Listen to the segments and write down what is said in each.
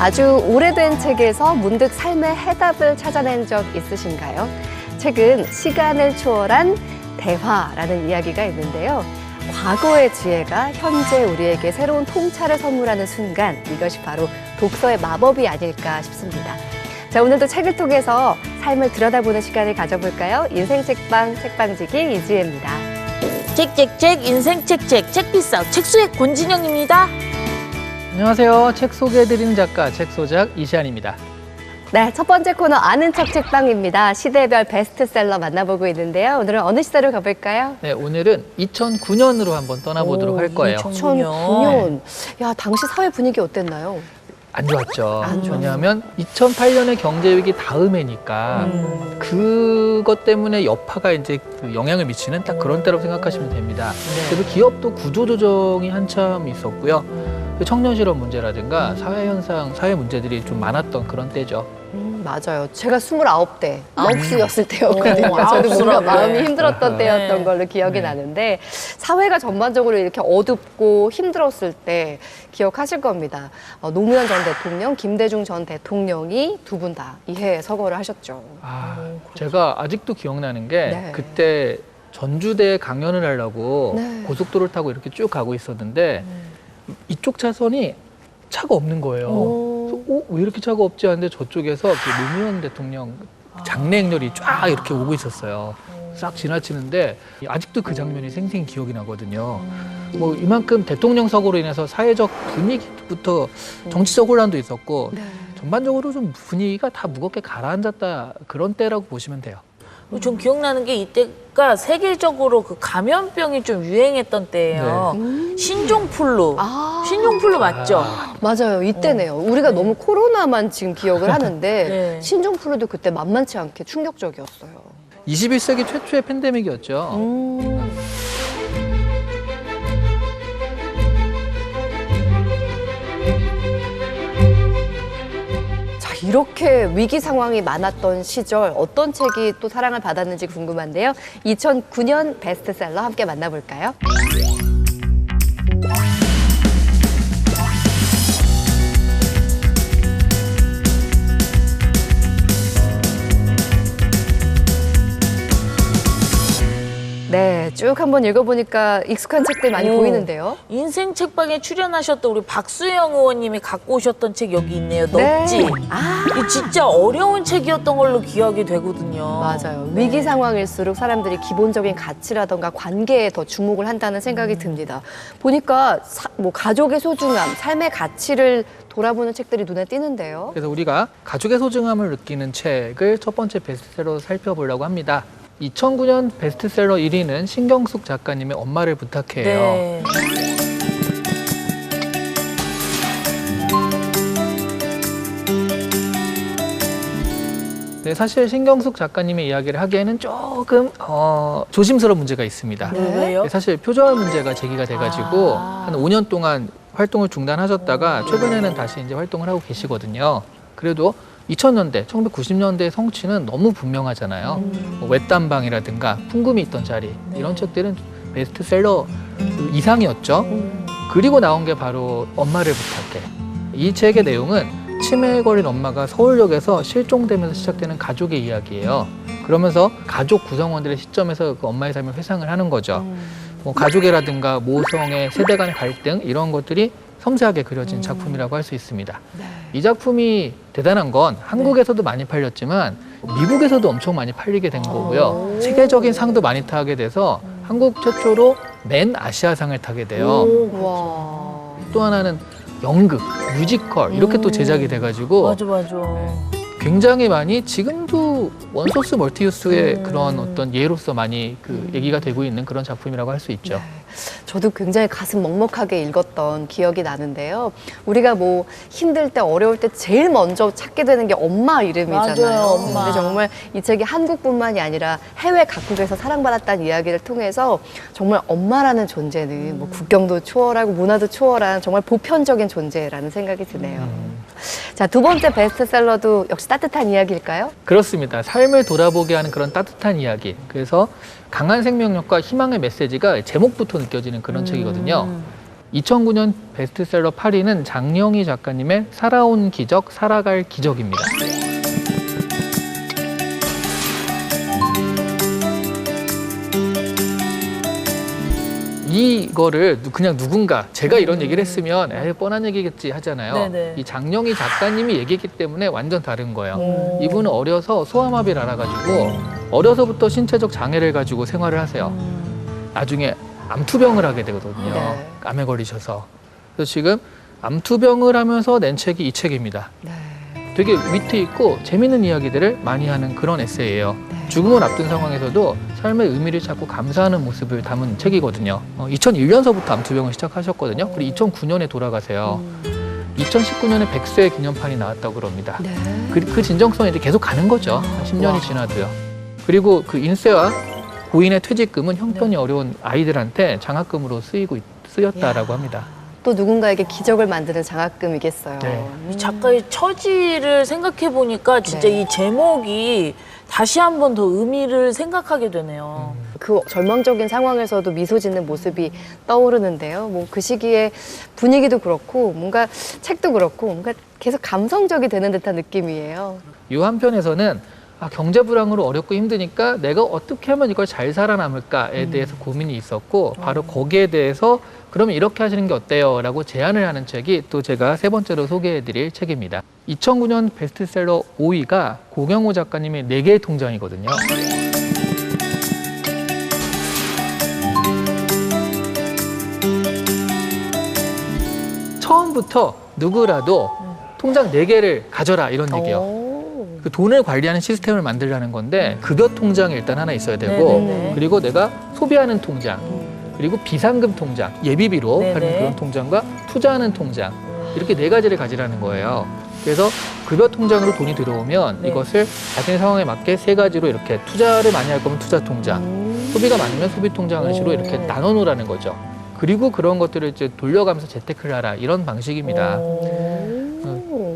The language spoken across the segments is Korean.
아주 오래된 책에서 문득 삶의 해답을 찾아낸 적 있으신가요? 책은 시간을 초월한 대화라는 이야기가 있는데요. 과거의 지혜가 현재 우리에게 새로운 통찰을 선물하는 순간, 이것이 바로 독서의 마법이 아닐까 싶습니다. 자, 오늘도 책을 통해서 삶을 들여다보는 시간을 가져볼까요? 인생 책방, 책방지기 이지혜입니다. 책책책 인생 책책 책비싸 책수의 권진영입니다. 안녕하세요. 책 소개해드리는 작가 책소작 이시안입니다. 네, 첫 번째 코너 아는 척 책방입니다. 시대별 베스트셀러 만나보고 있는데요. 오늘은 어느 시대로 가볼까요? 네, 오늘은 2009년으로 한번 떠나보도록 할 거예요. 2009년. 야, 당시 사회 분위기 어땠나요? 안 좋았죠. 안 좋았죠. 왜냐하면 2008년의 경제위기 다음해니까 그것 때문에 여파가 이제 그 영향을 미치는 딱 그런 때라고 생각하시면 됩니다. 그래서 기업도 구조조정이 한참 있었고요. 청년 실업 문제라든가 사회 현상, 사회 문제들이 좀 많았던 그런 때죠. 맞아요. 제가 29대, 9시였을 때였거든요. 저도 뭔가 아홉수라고. 마음이 힘들었던 때였던 네. 걸로 기억이 나는데, 사회가 전반적으로 이렇게 어둡고 힘들었을 때 기억하실 겁니다. 노무현 전 대통령, 김대중 전 대통령이 두 분 다 이해 서거를 하셨죠. 제가 아직도 기억나는 게 네. 그때 전주대에 강연을 하려고 네. 고속도로를 타고 이렇게 쭉 가고 있었는데 이쪽 차선이 차가 없는 거예요. 그래서 왜 이렇게 차가 없지 하는데 저쪽에서 그 노무현 대통령 장례 행렬이 쫙 이렇게 오고 있었어요. 싹 지나치는데 아직도 그 장면이 생생히 기억이 나거든요. 뭐 이만큼 대통령 사고로 인해서 사회적 분위기부터 정치적 혼란도 있었고 네. 전반적으로 좀 분위기가 다 무겁게 가라앉았다 그런 때라고 보시면 돼요. 좀 기억나는 게 이때가 세계적으로 그 감염병이 좀 유행했던 때예요. 신종플루. 신종플루 맞죠? 맞아요. 이때네요. 우리가 너무 코로나만 지금 기억을 하는데 네. 신종플루도 그때 만만치 않게 충격적이었어요. 21세기 최초의 팬데믹이었죠. 자, 이렇게 위기 상황이 많았던 시절 어떤 책이 또 사랑을 받았는지 궁금한데요. 2009년 베스트셀러 함께 만나볼까요? 네, 쭉 한번 읽어보니까 익숙한 책들 많이 보이는데요. 인생 책방에 출연하셨던 우리 박수영 의원님이 갖고 오셨던 책 여기 있네요. 네. 넙지. 아, 이 진짜 어려운 책이었던 걸로 기억이 되거든요. 맞아요. 위기 상황일수록 사람들이 기본적인 가치라던가 관계에 더 주목을 한다는 생각이 듭니다. 보니까 뭐 가족의 소중함, 삶의 가치를 돌아보는 책들이 눈에 띄는데요. 그래서 우리가 가족의 소중함을 느끼는 책을 첫 번째 베스트셀러로 살펴보려고 합니다. 2009년 베스트셀러 1위는 신경숙 작가님의 엄마를 부탁해요. 네. 네, 사실 신경숙 작가님의 이야기를 하기에는 조금 조심스러운 문제가 있습니다. 왜요? 네, 사실 표절 문제가 제기가 돼가지고 아. 한 5년 동안 활동을 중단하셨다가 최근에는 다시 이제 활동을 하고 계시거든요. 그래도 2000년대, 1990년대의 성취는 너무 분명하잖아요. 뭐 외딴방이라든가 풍금이 있던 자리 이런 책들은 베스트셀러 이상이었죠. 그리고 나온 게 바로 엄마를 부탁해. 이 책의 내용은 치매에 걸린 엄마가 서울역에서 실종되면서 시작되는 가족의 이야기예요. 그러면서 가족 구성원들의 시점에서 그 엄마의 삶을 회상을 하는 거죠. 뭐 가족애라든가 모성애, 세대 간의 갈등 이런 것들이 섬세하게 그려진 작품이라고 할 수 있습니다. 이 작품이 대단한 건 한국에서도 많이 팔렸지만 미국에서도 엄청 많이 팔리게 된 거고요. 세계적인 상도 많이 타게 돼서 한국 최초로 맨 아시아상을 타게 돼요. 와. 또 하나는 연극, 뮤지컬 이렇게 또 제작이 돼가지고 맞아. 굉장히 많이 지금도 원소스 멀티유스의 그런 어떤 예로서 많이 그 얘기가 되고 있는 그런 작품이라고 할 수 있죠. 저도 굉장히 가슴 먹먹하게 읽었던 기억이 나는데요. 우리가 뭐 힘들 때 어려울 때 제일 먼저 찾게 되는 게 엄마 이름이잖아요. 맞아요, 엄마. 근데 정말 이 책이 한국뿐만이 아니라 해외 각국에서 사랑받았다는 이야기를 통해서 정말 엄마라는 존재는 뭐 국경도 초월하고 문화도 초월한 정말 보편적인 존재라는 생각이 드네요. 자, 두 번째 베스트셀러도 역시 따뜻한 이야기일까요? 그렇습니다. 삶을 돌아보게 하는 그런 따뜻한 이야기. 그래서 강한 생명력과 희망의 메시지가 제목부터 느껴지는 그런 책이거든요. 2009년 베스트셀러 8위는 장영희 작가님의 살아온 기적, 살아갈 기적입니다. 이거를 그냥 누군가 제가 이런 얘기를 했으면 에이, 뻔한 얘기겠지 하잖아요. 네네. 이 장영희 작가님이 얘기했기 때문에 완전 다른 거예요. 이분은 어려서 소아마비를 알아가지고 어려서부터 신체적 장애를 가지고 생활을 하세요. 나중에 암투병을 하게 되거든요. 네. 암에 걸리셔서. 그래서 지금 암투병을 하면서 낸 책이 이 책입니다. 네. 되게 위트 있고 재밌는 이야기들을 많이 하는 그런 에세이예요. 죽음을 앞둔 상황에서도 삶의 의미를 찾고 감사하는 모습을 담은 책이거든요. 2001년서부터 암투병을 시작하셨거든요. 그리고 2009년에 돌아가세요. 2019년에 100세 기념판이 나왔다고 그럽니다. 네. 그 진정성이 이제 계속 가는 거죠. 한 10년이 지나도요. 그리고 그 인세와 고인의 퇴직금은 형편이 어려운 아이들한테 장학금으로 쓰였다라고 합니다. 또 누군가에게 기적을 만드는 장학금이겠어요. 네. 이 작가의 처지를 생각해 보니까 진짜 네. 이 제목이 다시 한 번 더 의미를 생각하게 되네요. 그 절망적인 상황에서도 미소 짓는 모습이 떠오르는데요. 뭐 그 시기에 분위기도 그렇고 뭔가 책도 그렇고 뭔가 계속 감성적이 되는 듯한 느낌이에요. 이 한편에서는 경제 불황으로 어렵고 힘드니까 내가 어떻게 하면 이걸 잘 살아남을까에 대해서 고민이 있었고 바로 거기에 대해서 그러면 이렇게 하시는 게 어때요? 라고 제안을 하는 책이 또 제가 세 번째로 소개해드릴 책입니다. 2009년 베스트셀러 5위가 고경호 작가님의 4개의 통장이거든요. 처음부터 누구라도 통장 4개를 가져라 이런 얘기예요. 그 돈을 관리하는 시스템을 만들려는 건데 급여 통장이 일단 하나 있어야 되고 네네네. 그리고 내가 소비하는 통장 그리고 비상금 통장 예비비로 네네. 하는 그런 통장과 투자하는 통장 이렇게 4가지를 가지라는 거예요. 그래서 급여 통장으로 돈이 들어오면 네. 이것을 자신의 상황에 맞게 3가지로 이렇게 투자를 많이 할 거면 투자 통장 소비가 많으면 소비 통장을 식으로 이렇게 나눠 놓으라는 거죠. 그리고 그런 것들을 이제 돌려가면서 재테크를 하라 이런 방식입니다.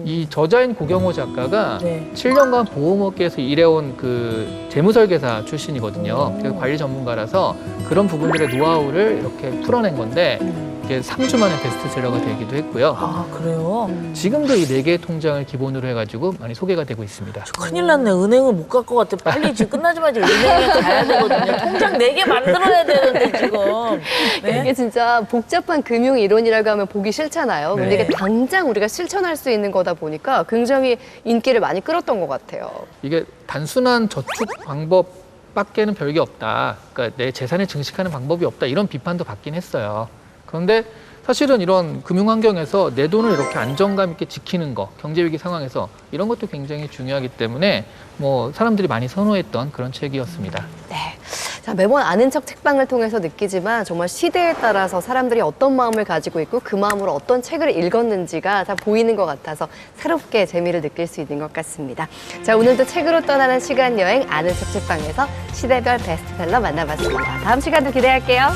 이 저자인 고경호 작가가 네. 7년간 보험업계에서 일해온 그 재무설계사 출신이거든요. 그래서 관리 전문가라서 그런 부분들의 노하우를 이렇게 풀어낸 건데 이게 3주 만에 베스트셀러가 되기도 했고요. 아, 그래요? 지금도 이 4개의 통장을 기본으로 해가지고 많이 소개가 되고 있습니다. 큰일 났네. 은행을 못 갈 것 같아. 빨리 지금 끝나자마자 은행에 가야 되거든요. 통장 4개 만들어야 되는데 지금. 네? 이게 진짜 복잡한 금융 이론이라고 하면 보기 싫잖아요. 근데 네. 이게 당장 우리가 실천할 수 있는 거다 보니까 굉장히 인기를 많이 끌었던 것 같아요. 이게 단순한 저축 방법밖에는 별게 없다. 그러니까 내 재산을 증식하는 방법이 없다. 이런 비판도 받긴 했어요. 그런데 사실은 이런 금융 환경에서 내 돈을 이렇게 안정감 있게 지키는 거, 경제위기 상황에서 이런 것도 굉장히 중요하기 때문에 뭐 사람들이 많이 선호했던 그런 책이었습니다. 네. 자, 매번 아는 척 책방을 통해서 느끼지만 정말 시대에 따라서 사람들이 어떤 마음을 가지고 있고 그 마음으로 어떤 책을 읽었는지가 다 보이는 것 같아서 새롭게 재미를 느낄 수 있는 것 같습니다. 자, 오늘도 책으로 떠나는 시간 여행 아는 척 책방에서 시대별 베스트셀러 만나봤습니다. 다음 시간도 기대할게요.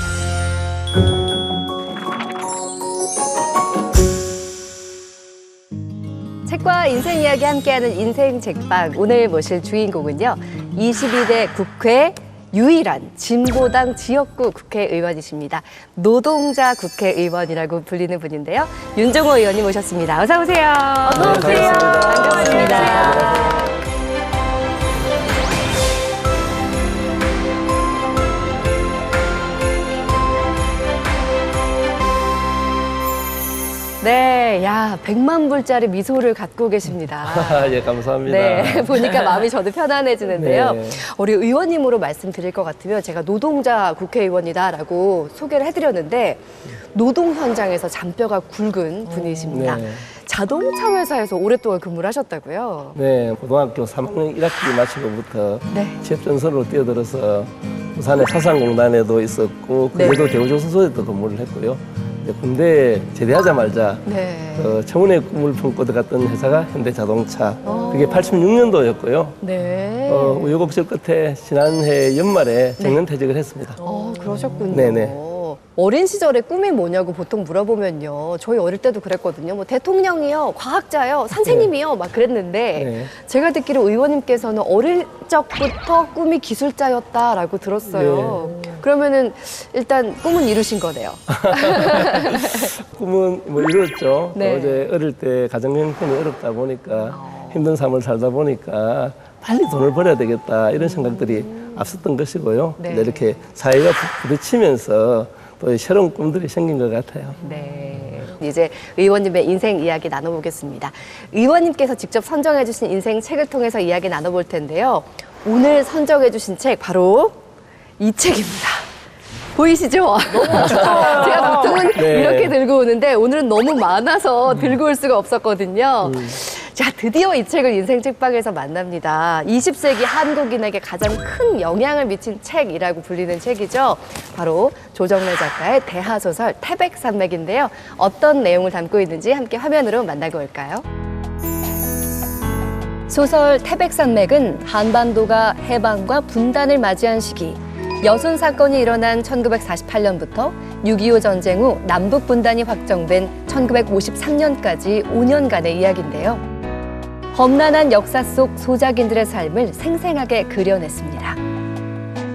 책과 인생 이야기 함께하는 인생 책방 오늘 모실 주인공은요. 22대 국회 유일한 진보당 지역구 국회의원이십니다. 노동자 국회의원이라고 불리는 분인데요. 윤종호 의원님 모셨습니다. 어서 오세요. 어서 오세요. 반갑습니다. 네, 야, 100만 불짜리 미소를 갖고 계십니다. 예, 감사합니다. 네, 보니까 마음이 저도 편안해지는데요. 네. 우리 의원님으로 말씀드릴 것 같으면 제가 노동자 국회의원이다라고 소개를 해드렸는데 노동 현장에서 잔뼈가 굵은 분이십니다. 네. 자동차 회사에서 오랫동안 근무를 하셨다고요? 네, 고등학교 3학년 1학기 마치고부터 네. 취업전선으로 뛰어들어서 부산의 사상공단에도 있었고 그래도 대우조선소에도 근무를 했고요. 이제 군대에 제대하자마자 네. 청운의 꿈을 품고 들어갔던 회사가 현대자동차. 그게 86년도였고요. 네. 우여곡절 끝에 지난해 연말에 정년퇴직을 했습니다. 그러셨군요. 네네. 어린 시절에 꿈이 뭐냐고 보통 물어보면요. 저희 어릴 때도 그랬거든요. 뭐 대통령이요, 과학자요, 선생님이요, 막 그랬는데 네. 제가 듣기로 의원님께서는 어릴 적부터 꿈이 기술자였다라고 들었어요. 그러면은 일단 꿈은 이루신 거네요. 꿈은 뭐 이뤘죠. 네. 어제 어릴 때 가정 형편이 어렵다 보니까 힘든 삶을 살다 보니까 빨리 돈을 벌어야 되겠다 이런 생각들이 앞섰던 것이고요. 네. 근데 이렇게 사회가 부딪히면서 또 새로운 꿈들이 생긴 것 같아요. 네. 이제 의원님의 인생 이야기 나눠보겠습니다. 의원님께서 직접 선정해주신 인생 책을 통해서 이야기 나눠볼 텐데요. 오늘 선정해주신 책 바로 이 책입니다. 보이시죠? 제가 보통은 네. 이렇게 들고 오는데 오늘은 너무 많아서 들고 올 수가 없었거든요. 자, 드디어 이 책을 인생 책방에서 만납니다. 20세기 한국인에게 가장 큰 영향을 미친 책이라고 불리는 책이죠. 바로 조정래 작가의 대하소설 태백산맥인데요. 어떤 내용을 담고 있는지 함께 화면으로 만나고 올까요? 소설 태백산맥은 한반도가 해방과 분단을 맞이한 시기, 여순 사건이 일어난 1948년부터 6.25 전쟁 후 남북 분단이 확정된 1953년까지 5년간의 이야기인데요. 험난한 역사 속 소작인들의 삶을 생생하게 그려냈습니다.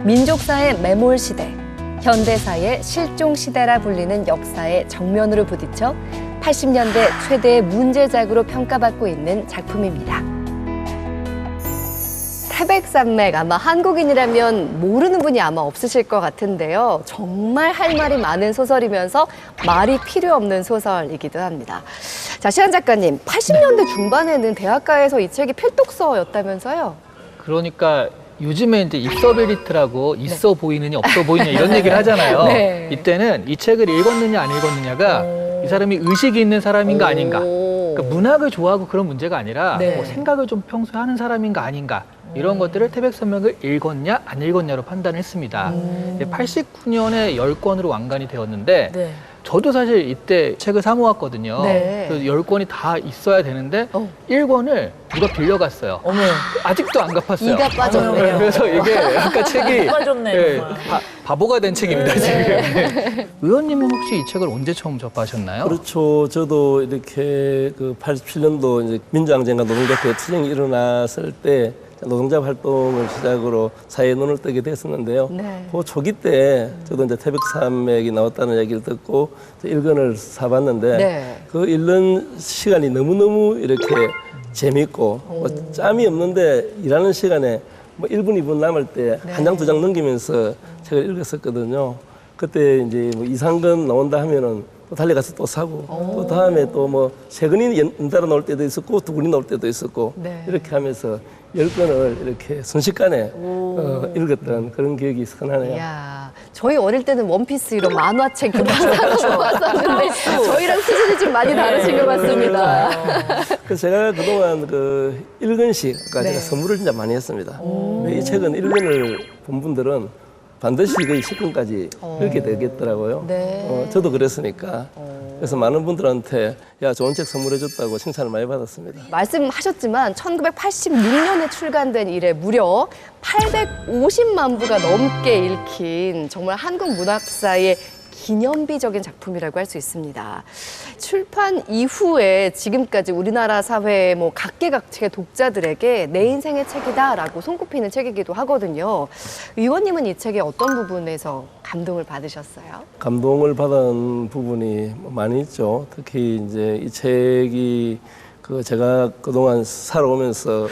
민족사의 매몰 시대, 현대사의 실종 시대라 불리는 역사의 정면으로 부딪혀 80년대 최대의 문제작으로 평가받고 있는 작품입니다. 태백산맥, 아마 한국인이라면 모르는 분이 아마 없으실 것 같은데요. 정말 할 말이 많은 소설이면서 말이 필요 없는 소설이기도 합니다. 자, 시안 작가님, 80년대 중반에는 대학가에서 이 책이 필독서였다면서요? 그러니까 요즘에 이제 입서비리트라고 있어 보이느냐 없어 보이느냐 이런 얘기를 하잖아요. 네. 이때는 이 책을 읽었느냐 안 읽었느냐가 이 사람이 의식이 있는 사람인가 아닌가. 그러니까 문학을 좋아하고 그런 문제가 아니라 네. 뭐 생각을 좀 평소에 하는 사람인가 아닌가. 이런 것들을 태백산맥을 읽었냐 안 읽었냐로 판단했습니다. 89년에 10권으로 완간이 되었는데 네. 저도 사실 이때 책을 사 모았거든요. 네. 그래서 10권이 다 있어야 되는데 1권을 누가 빌려갔어요. 어머. 아직도 안 갚았어요. 이가 빠졌네요. 그래서 이게 아까 책이 빠졌네, 예, 정말. 바보가 된 책입니다, 지금. 네. 의원님은 혹시 이 책을 언제 처음 접하셨나요? 그렇죠. 저도 이렇게 그 87년도 이제 민주항쟁과 노동대표 투쟁이 일어났을 때 노동자 활동을 시작으로 사회에 눈을 뜨게 됐었는데요. 네. 그 초기 때 저도 이제 태백산맥이 나왔다는 얘기를 듣고 1권을 사봤는데 네. 그 읽는 시간이 너무너무 이렇게 재밌고 뭐 짬이 없는데 일하는 시간에 뭐 1분, 2분 남을 때 한 장, 두 장 넘기면서 책을 읽었었거든요. 그때 이제 뭐 이상건 나온다 하면은 또 달려가서 또 사고 또 다음에 또 뭐 세 권이 연달아 나올 때도 있었고 두 권이 나올 때도 있었고 네. 이렇게 하면서 10권을 이렇게 순식간에 읽었던 그런 기억이 선하네요. 이야, 저희 어릴 때는 원피스 이런 만화책 사서 모았었는데 저희랑 수준이 좀 많이 다르신 것 같습니다. 그래서 제가 그동안 그 1권씩 네. 제가 선물을 진짜 많이 했습니다. 이 책은 1권을 본 분들은 반드시 거의 10권까지 읽게 되겠더라고요. 네. 저도 그랬으니까. 그래서 많은 분들한테 야 좋은 책 선물해줬다고 칭찬을 많이 받았습니다. 말씀하셨지만 1986년에 출간된 이래 무려 850만 부가 넘게 읽힌 정말 한국 문학사의 기념비적인 작품이라고 할 수 있습니다. 출판 이후에 지금까지 우리나라 사회 뭐 각계각층의 독자들에게 내 인생의 책이다라고 손꼽히는 책이기도 하거든요. 의원님은 이 책의 어떤 부분에서 감동을 받으셨어요? 감동을 받은 부분이 많이 있죠. 특히 이제 이 책이 그 제가 그동안 살아오면서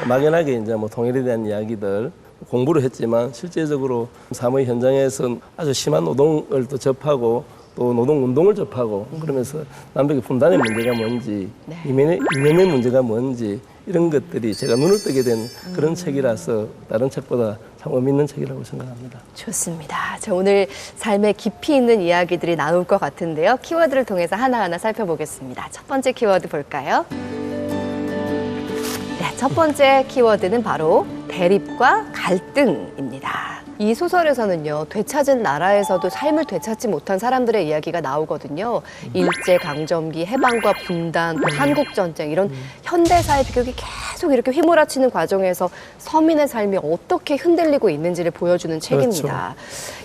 막연하게 이제 뭐 통일에 대한 이야기들 공부를 했지만 실제적으로 사무의 현장에서 아주 심한 노동을 또 접하고 또 노동운동을 접하고 그러면서 남북의 분단의 문제가 뭔지 이면의 문제가 뭔지 이런 것들이 제가 눈을 뜨게 된 그런 책이라서 다른 책보다 참 의미 있는 책이라고 생각합니다. 좋습니다. 자, 오늘 삶에 깊이 있는 이야기들이 나올 것 같은데요. 키워드를 통해서 하나하나 살펴보겠습니다. 첫 번째 키워드 볼까요? 네, 첫 번째 키워드는 바로 대립과 갈등입니다. 이 소설에서는요, 되찾은 나라에서도 삶을 되찾지 못한 사람들의 이야기가 나오거든요. 일제강점기, 해방과 분단, 또 한국전쟁 이런 현대사의 비극이 계속 이렇게 휘몰아치는 과정에서 서민의 삶이 어떻게 흔들리고 있는지를 보여주는 책입니다.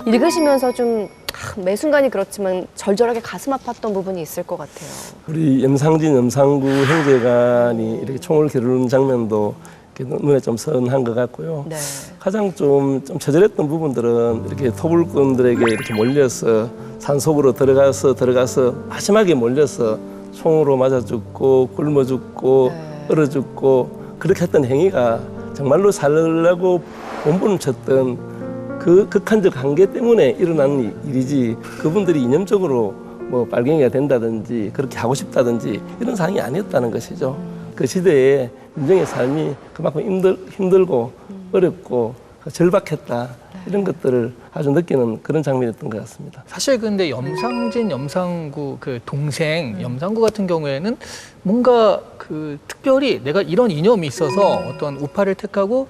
읽으시면서 좀 매 순간이 그렇지만 절절하게 가슴 아팠던 부분이 있을 것 같아요. 우리 염상진, 염상구 형제간이 이렇게 총을 겨루는 장면도 눈에 좀 선한 것 같고요. 네. 가장 좀 처절했던 부분들은 이렇게 토불꾼들에게 이렇게 몰려서 산속으로 들어가서 마지막에 몰려서 총으로 맞아 죽고 굶어 죽고 얼어 죽고 그렇게 했던 행위가 정말로 살려고 몸부림쳤던 그 극한적 한계 때문에 일어난 일이지 그분들이 이념적으로 뭐 빨갱이가 된다든지 그렇게 하고 싶다든지 이런 상황이 아니었다는 것이죠. 그 시대에 민중의 삶이 그만큼 힘들고 어렵고 절박했다 이런 것들을 아주 느끼는 그런 장면이었던 것 같습니다. 사실 근데 염상진, 염상구 그 동생 염상구 같은 경우에는 뭔가 그 특별히 내가 이런 이념이 있어서 어떤 우파를 택하고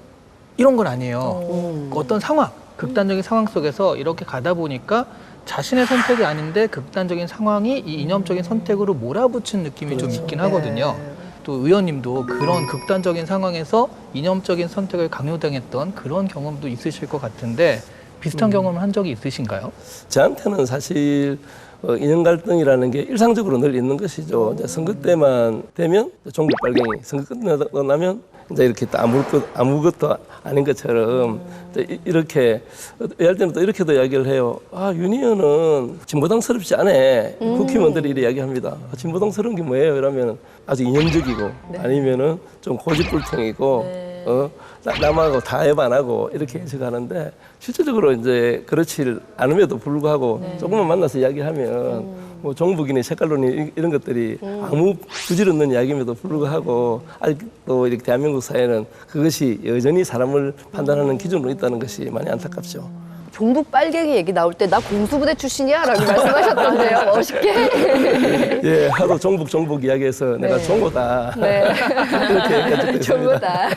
이런 건 아니에요. 어떤 상황, 극단적인 상황 속에서 이렇게 가다 보니까 자신의 선택이 아닌데 극단적인 상황이 이 이념적인 선택으로 몰아붙인 느낌이 좀 있긴 하거든요. 또 의원님도 그런 극단적인 상황에서 이념적인 선택을 강요당했던 그런 경험도 있으실 것 같은데 비슷한 경험을 한 적이 있으신가요? 저한테는 사실 이념 갈등이라는 게 일상적으로 늘 있는 것이죠. 이제 선거 때만 되면 종북 빨갱이, 선거 끝나고 나면 이제 이렇게 또 아무것도 아닌 것처럼 이렇게 할 때는 또 이렇게도 이야기를 해요. 아, 윤 의원은 진보당스럽지 않아. 국회의원들이 이렇게 이야기합니다. 진보당스러운 게 뭐예요? 이러면 아주 이념적이고 아니면은 좀 고집불통이고 남하고 다 해봐 안 하고 이렇게 해석하는데 실질적으로 이제 그렇지 않음에도 불구하고 조금만 만나서 이야기하면 뭐 종북이니 색깔론이 이런 것들이 아무 부질없는 이야기임에도 불구하고 아직도 이렇게 대한민국 사회는 그것이 여전히 사람을 판단하는 기준으로 있다는 것이 많이 안타깝죠. 종북 빨갱이 얘기 나올 때 나 공수부대 출신이야 라고 말씀하셨던데요. 멋있게. 예, 하도 종북 이야기해서 내가 종고다. 네. 이렇게 얘기한 적도 있습니다. 종고다.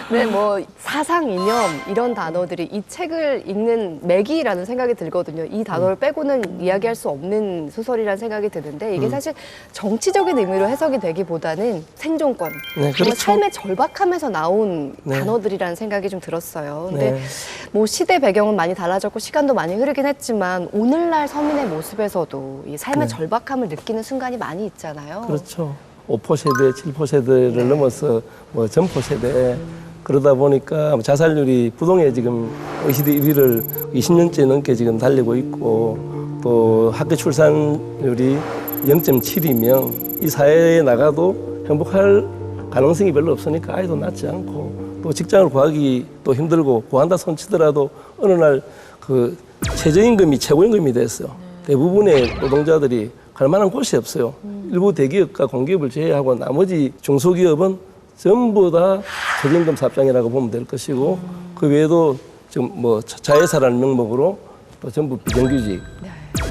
네, 뭐 사상, 이념 이런 단어들이 이 책을 읽는 맥이라는 생각이 들거든요. 이 단어를 빼고는 이야기할 수 없는 소설이라는 생각이 드는데 이게 사실 정치적인 의미로 해석이 되기보다는 생존권, 네, 정말 그렇죠. 삶의 절박함에서 나온 네. 단어들이라는 생각이 좀 들었어요. 근데 네. 뭐 시대 배경은 많이 달라졌고 시간도 많이 흐르긴 했지만 오늘날 서민의 모습에서도 이 삶의 절박함을 느끼는 순간이 많이 있잖아요. 그렇죠. 5포 세대, 7포 세대를 넘어서 뭐 전포 세대 그러다 보니까 자살률이 부동에 지금 시대 1위를 20년째 넘게 지금 달리고 있고 또 학교 출산율이 0.7이면 이 사회에 나가도 행복할 가능성이 별로 없으니까 아이도 낳지 않고 또 직장을 구하기 또 힘들고 구한다 손치더라도 어느 날 그 최저임금이 최고임금이 됐어요. 대부분의 노동자들이 갈 만한 곳이 없어요. 일부 대기업과 공기업을 제외하고 나머지 중소기업은 전부 다 최저임금 사업장이라고 보면 될 것이고 그 외에도 지금 뭐 자회사라는 명목으로 또 전부 비정규직,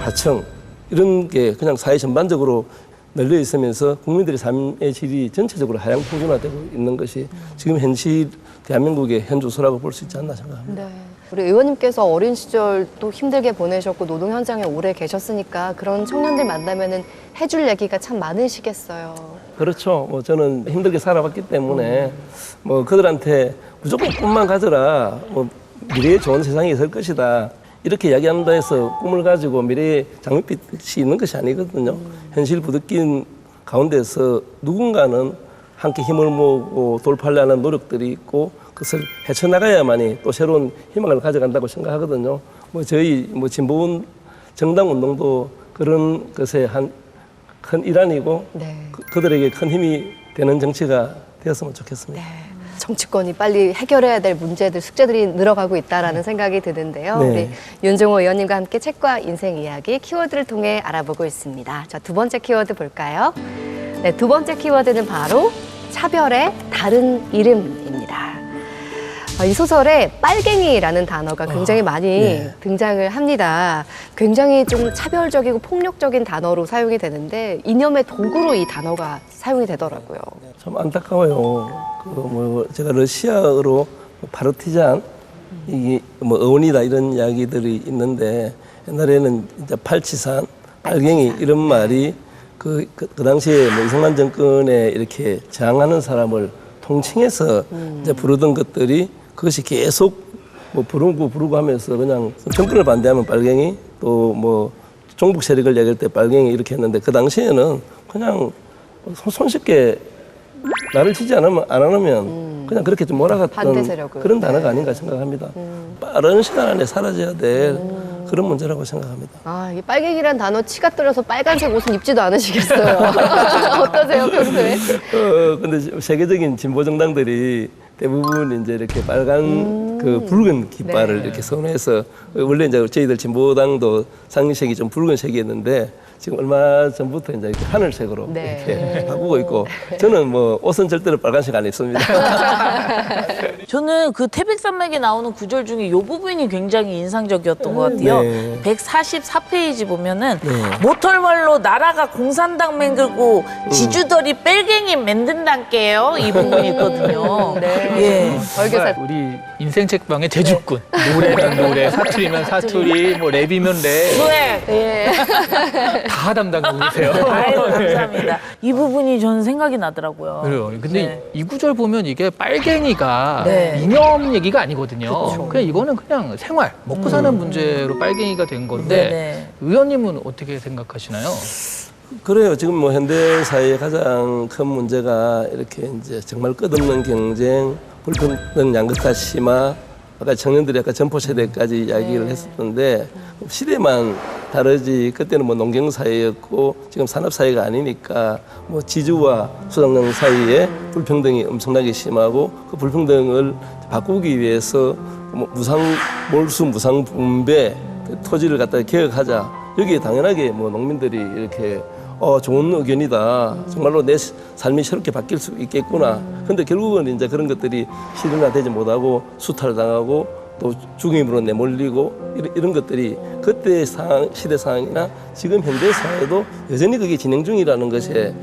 하청 이런 게 그냥 사회 전반적으로 널려 있으면서 국민들의 삶의 질이 전체적으로 하향 평준화되고 있는 것이 지금 현실 대한민국의 현주소라고 볼 수 있지 않나 생각합니다. 네. 우리 의원님께서 어린 시절 또 힘들게 보내셨고 노동 현장에 오래 계셨으니까 그런 청년들 만나면은 해줄 얘기가 참 많으시겠어요. 그렇죠. 뭐 저는 힘들게 살아봤기 때문에 뭐 그들한테 무조건 꿈만 가져라. 뭐 미래에 좋은 세상이 있을 것이다. 이렇게 이야기한다 해서 꿈을 가지고 미래에 장밋빛이 있는 것이 아니거든요. 현실 부득긴 가운데서 누군가는 함께 힘을 모으고 돌파하려는 노력들이 있고 그것을 헤쳐나가야만이 또 새로운 희망을 가져간다고 생각하거든요. 뭐 저희 뭐 진보운 정당 운동도 그런 것의 한 큰 일환이고 그들에게 큰 힘이 되는 정치가 되었으면 좋겠습니다. 정치권이 빨리 해결해야 될 문제들, 숙제들이 늘어가고 있다라는 생각이 드는데요. 네. 우리 윤종호 의원님과 함께 책과 인생 이야기 키워드를 통해 알아보고 있습니다. 자, 두 번째 키워드 볼까요? 네, 두 번째 키워드는 바로 차별의 다른 이름입니다. 이 소설에 빨갱이라는 단어가 굉장히 많이 등장을 합니다. 굉장히 좀 차별적이고 폭력적인 단어로 사용이 되는데 이념의 도구로 이 단어가 사용이 되더라고요. 참 안타까워요. 뭐 제가 러시아어로 파르티잔 이게 뭐 어원이다 이런 이야기들이 있는데 옛날에는 이제 팔치산, 빨갱이 이런 말이 그 당시에 뭐 이승만 정권에 이렇게 저항하는 사람을 통칭해서 이제 부르던 것들이 그것이 계속 뭐 부르고 하면서 그냥 정권을 반대하면 빨갱이 또 뭐 종북 세력을 얘기할 때 빨갱이 이렇게 했는데 그 당시에는 그냥 손쉽게 나를 지지 안 하면 그냥 그렇게 좀 몰아갔던 반대 세력을. 그런 단어가 아닌가 생각합니다. 빠른 시간 안에 사라져야 될 그런 문제라고 생각합니다. 아, 이 빨갱이란 단어 치가 떨려서 빨간색 옷은 입지도 않으시겠어요. 어떠세요, 평소에? 근데 세계적인 진보 정당들이 대부분 이제 이렇게 빨간 그 붉은 깃발을 네. 이렇게 선호해서 원래 이제 저희들 진보당도 상색이 좀 붉은색이었는데 지금 얼마 전부터 이제 이렇게 하늘색으로 네. 이렇게 바꾸고 있고 저는 뭐 옷은 절대로 빨간색 안 입습니다. 저는 그 태백산맥에 나오는 구절 중에 이 부분이 굉장히 인상적이었던 것 같아요. 네. 144페이지 보면은 네. 모털말로 나라가 공산당 맹글고 지주들이 빨갱이 만든단께요. 이 부분이 있거든요. 네. 예. 벌교사. 우리 인생 책방의 제주꾼. 노래면 노래, 사투리면 사투리, 뭐 랩이면 랩. 수액. 예. 다 담당하고 계세요. 아유, 감사합니다. 이 부분이 저는 생각이 나더라고요. 그래요. 근데 네. 이 구절 보면 이게 빨갱이가 네. 이념 얘기가 아니거든요. 그냥 이거는 그냥 생활, 먹고 사는 문제로 빨갱이가 된 건데 네네. 의원님은 어떻게 생각하시나요? 그래요. 지금 뭐 현대 사회의 가장 큰 문제가 이렇게 이제 정말 끝없는 경쟁, 불평등 양극화 심화, 아까 청년들이 아까 점포 세대까지 이야기를 했었는데 시대만 다르지 그때는 뭐 농경 사회였고 지금 산업 사회가 아니니까 뭐 지주와 소장농 사이에 불평등이 엄청나게 심하고 그 불평등을 바꾸기 위해서 뭐 무상 몰수 무상 분배 그 토지를 갖다가 개혁하자 여기에 당연하게 뭐 농민들이 이렇게 좋은 의견이다. 정말로 내 삶이 새롭게 바뀔 수 있겠구나. 근데 결국은 이제 그런 것들이 실현화되지 못하고 수탈당하고 또 죽임으로 내몰리고 이런 것들이 그때 상황, 시대 상황이나 지금 현대 사회도 여전히 그게 진행 중이라는 것에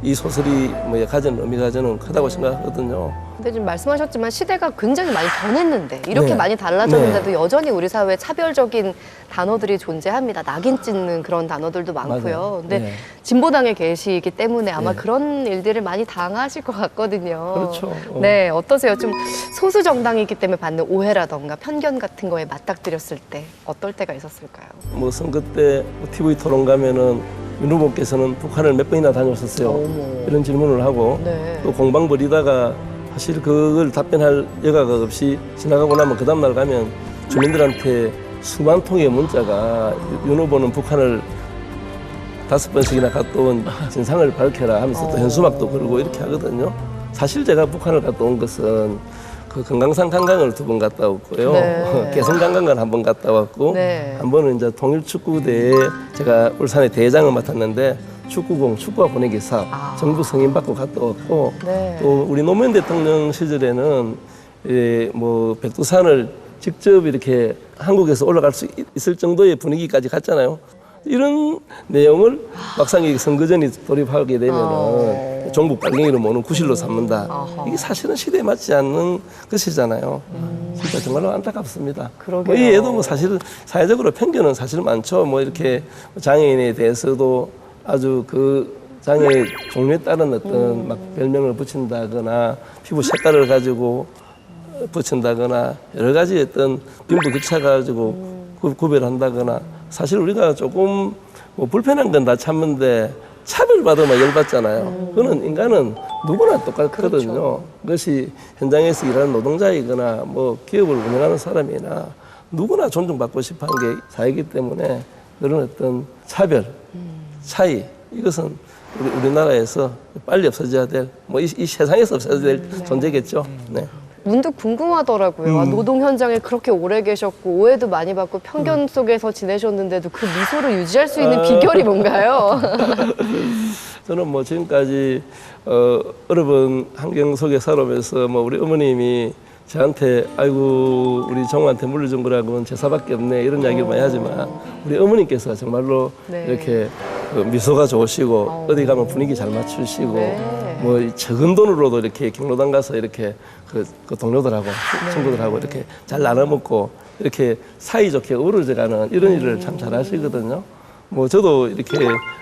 이 소설이 뭐 가진 의미가 저는 크다고 생각하거든요. 근데 지금 말씀하셨지만 시대가 굉장히 많이 변했는데 이렇게 네. 많이 달라졌는데도 여전히 우리 사회에 차별적인 단어들이 존재합니다. 낙인 찍는 그런 단어들도 많고요. 맞아요. 근데 네. 진보당에 계시기 때문에 아마 네. 그런 일들을 많이 당하실 것 같거든요. 그렇죠. 네, 어떠세요? 좀 소수 정당이기 때문에 받는 오해라던가 편견 같은 거에 맞닥뜨렸을 때 어떨 때가 있었을까요? 뭐 선거 때 TV 토론 가면은 윤 후보께서는 북한을 몇 번이나 다녀오셨어요. 어머. 이런 질문을 하고 네. 또 공방 벌이다가 사실 그걸 답변할 여가가 없이 지나가고 나면 그 다음날 가면 주민들한테 수만 통의 문자가 윤 후보는 북한을 5번씩이나 갔다 온 진상을 밝혀라 하면서 또 현수막도 걸고 이렇게 하거든요. 사실 제가 북한을 갔다 온 것은 그 금강산 관광을 2번 갔다 왔고요. 네. 개성 관광을 1번 갔다 왔고 네. 한 번은 이제 통일축구대에 제가 울산의 대회장을 맡았는데 축구공 축구화 보내기 사업 정부 승인 받고 갔다 왔고 네. 또 우리 노무현 대통령 시절에는 뭐 백두산을 직접 이렇게 한국에서 올라갈 수 있을 정도의 분위기까지 갔잖아요. 이런 내용을 막상 이 선거전이 돌입하게 되면은 종북 빨갱이로 모는 구실로 삼는다. 이게 사실은 시대에 맞지 않는 것이잖아요. 진짜 정말로 안타깝습니다. 그러게요. 이 애도 뭐 사실 사회적으로 편견은 사실 많죠. 뭐 이렇게 장애인에 대해서도 아주 그 장애 종류에 따른 어떤 막 별명을 붙인다거나 피부 색깔을 가지고 붙인다거나 여러 가지 어떤 빈부격차 가지고 구별한다거나 사실 우리가 조금 뭐 불편한 건 다 참는데 차별받으면 열받잖아요. 그거는 인간은 누구나 똑같거든요. 그렇죠. 그것이 현장에서 일하는 노동자이거나 뭐 기업을 운영하는 사람이나 누구나 존중받고 싶어 하는 게 사회이기 때문에 그런 어떤 차별, 차이 이것은 우리나라에서 빨리 없어져야 될, 뭐 이 세상에서 없어져야 될 존재겠죠. 네. 문득 궁금하더라고요. 노동 현장에 그렇게 오래 계셨고 오해도 많이 받고 편견 속에서 지내셨는데도 그 미소를 유지할 수 있는 비결이 뭔가요? 저는 뭐 지금까지 어려운 환경 속에 살아오면서 뭐 우리 어머님이 저한테 아이고 우리 정우한테 물려준 거라고는 제사밖에 없네 이런 이야기를 많이 하지만 우리 어머님께서 정말로 네. 이렇게 미소가 좋으시고 어디 가면 분위기 잘 맞추시고 네. 뭐 적은 돈으로도 이렇게 경로당 가서 이렇게 그 동료들하고 친구들하고 이렇게 잘 나눠 먹고 이렇게 사이좋게 어우러져가는 이런 일을 참 잘하시거든요. 뭐 저도 이렇게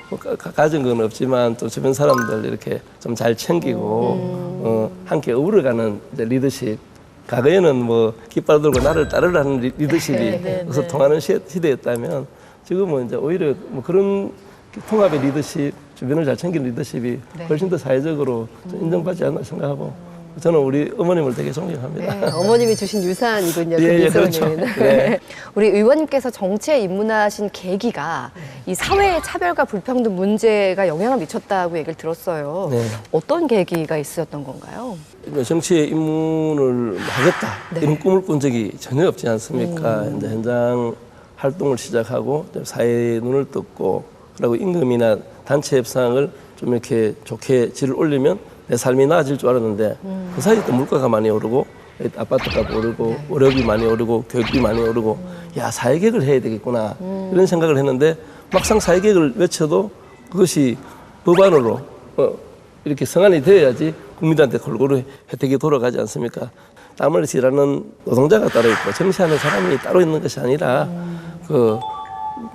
뭐 가진 건 없지만 또 주변 사람들 이렇게 좀 잘 챙기고 함께 어우러가는 이제 리더십. 과거에는 뭐 깃발 들고 나를 따르라는 리더십이 그래서 통하는 시대였다면 지금은 이제 오히려 뭐 그런 통합의 리더십, 주변을 잘 챙기는 리더십이 훨씬 더 사회적으로 좀 인정받지 않나 생각하고 저는 우리 어머님을 되게 존경합니다. 네, 어머님이 주신 유산이군요. 예, 그 그렇죠. 미소는. 네. 우리 의원님께서 정치에 입문하신 계기가 이 사회의 차별과 불평등 문제가 영향을 미쳤다고 얘기를 들었어요. 네. 어떤 계기가 있었던 건가요? 정치에 입문을 하겠다 네. 이런 꿈을 꾼 적이 전혀 없지 않습니까? 이제 현장 활동을 시작하고 사회에 눈을 떴고 그리고 임금이나 단체 협상을 좀 이렇게 좋게 질을 올리면 내 삶이 나아질 줄 알았는데 그 사이에 또 물가가 많이 오르고 아파트값 오르고 월급이 많이 오르고 교육비 많이 오르고 야 사회계획을 해야 되겠구나 이런 생각을 했는데 막상 사회계획을 외쳐도 그것이 법안으로 이렇게 성안이 되어야지 국민들한테 골고루 혜택이 돌아가지 않습니까? 땀을 일하는 노동자가 따로 있고 정치하는 사람이 따로 있는 것이 아니라 그